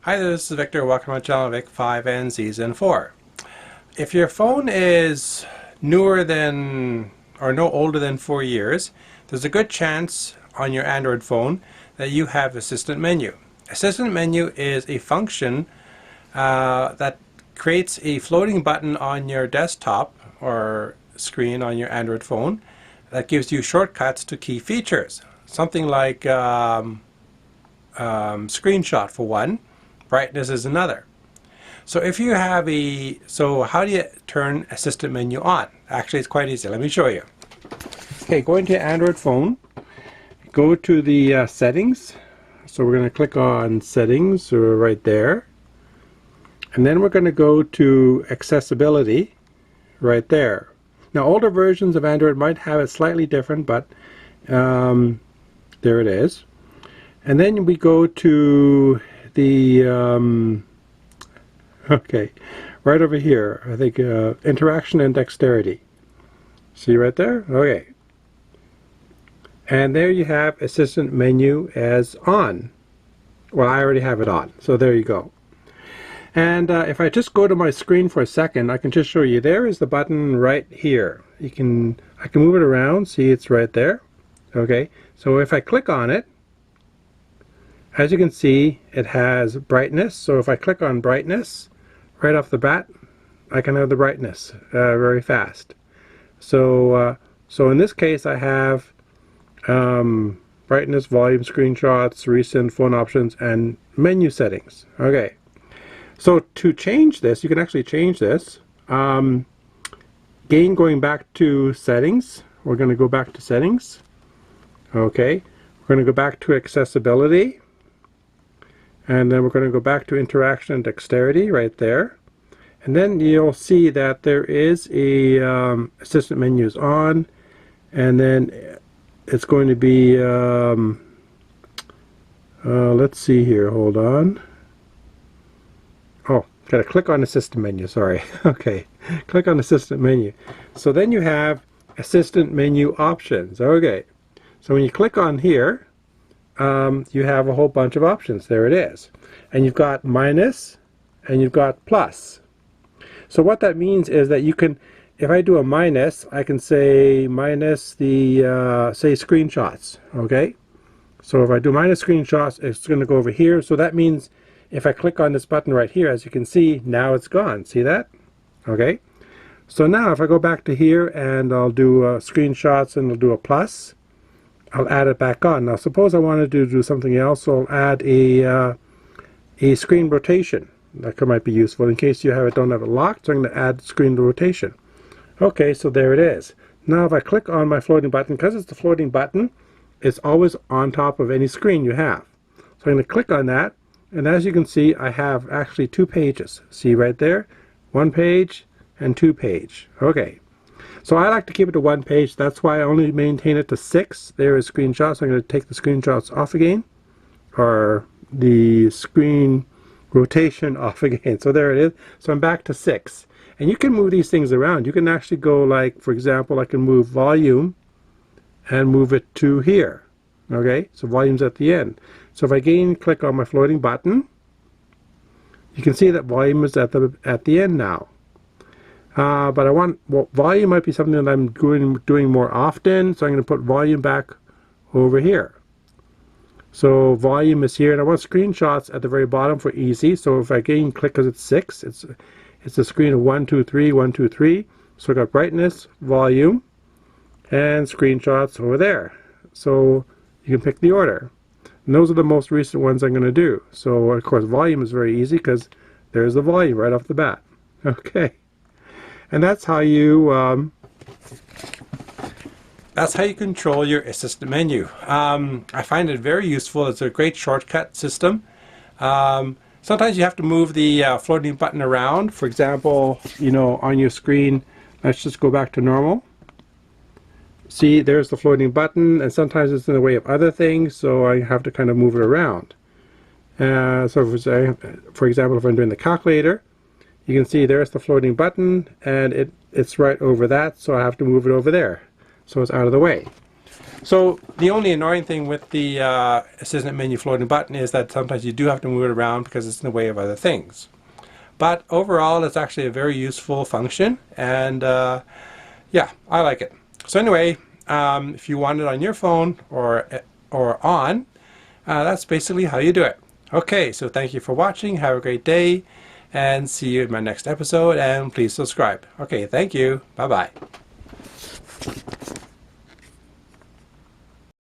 Hi, this is Victor. Welcome to my channel, Vic5 and Season 4. If your phone is newer than or no older than 4 years, there's a good chance on your Android phone that you have Assistant Menu. Assistant Menu is a function that creates a floating button on your desktop or screen on your Android phone that gives you shortcuts to key features. Something like screenshot for one. Brightness is another. So if you have how do you turn Assistant Menu on? Actually, it's quite easy. Let me show you. Okay, go into your Android phone. Go to the settings. So we're going to click on settings right there. And then we're going to go to accessibility right there. Now, older versions of Android might have it slightly different, but there it is. And then we go to the okay, right over here, I think interaction and dexterity. See right there? Okay. And there you have Assistant Menu as on. Well, I already have it on, so there you go. And if I just go to my screen for a second, I can just show you. There is the button right here. I can move it around. See, it's right there. Okay. So if I click on it, as you can see, it has brightness. So if I click on brightness, right off the bat, I can have the brightness very fast. So in this case, I have brightness, volume, screenshots, recent, phone options, and menu settings. Okay. So to change this, you can actually change this. Again, going back to settings, we're going to go back to settings. Okay. We're going to go back to accessibility. And then we're going to go back to interaction and dexterity right there. And then you'll see that there is a Assistant Menus on. And then it's going to be, let's see here, hold on. Oh, got to click on Assistant Menu, sorry. Okay, click on Assistant Menu. So then you have Assistant Menu options. Okay, so when you click on here, you have a whole bunch of options. There it is. And you've got minus and you've got plus. So what that means is that you can, if I do a minus, I can say minus the, say screenshots. Okay. So if I do minus screenshots, it's going to go over here. So that means if I click on this button right here, as you can see, now it's gone. See that? Okay. So now if I go back to here and I'll do screenshots and I'll do a plus, I'll add it back on. Now suppose I wanted to do something else, so I'll add a screen rotation. That might be useful in case you don't have it locked, so I'm going to add screen rotation. Okay, so there it is. Now if I click on my floating button, because it's the floating button, it's always on top of any screen you have. So I'm going to click on that, and as you can see, I have actually 2 pages. See right there? 1 page and 2 page. Okay. So I like to keep it to 1 page. That's why I only maintain it to 6. There is screenshots. I'm going to take the screenshots off again, or the screen rotation off again. So there it is. So I'm back to 6. And you can move these things around. You can actually go, like, for example, I can move volume and move it to here. Okay, so volume's at the end. So if I again click on my floating button, you can see that volume is at the end now. But volume might be something that I'm doing more often, so I'm going to put volume back over here. So volume is here, and I want screenshots at the very bottom for easy. So if I again click, because it's 6, it's a screen of 1, 2, 3, 1, 2, 3. So I got brightness, volume, and screenshots over there. So you can pick the order. And those are the most recent ones I'm going to do. So of course volume is very easy because there's the volume right off the bat. Okay. And that's how you control your Assistant Menu. I find it very useful. It's a great shortcut system. Sometimes you have to move the floating button around. For example, on your screen, let's just go back to normal. See, there's the floating button, and sometimes it's in the way of other things, so I have to kind of move it around. So for example, if I'm doing the calculator, you can see there's the floating button, and it's right over that, so I have to move it over there, so it's out of the way. So the only annoying thing with the assistant menu floating button is that sometimes you do have to move it around because it's in the way of other things. But overall, it's actually a very useful function, and yeah, I like it. So anyway, if you want it on your phone or on, that's basically how you do it. Okay, so thank you for watching. Have a great day, and see you in my next episode. And please subscribe. Okay, thank you. Bye bye.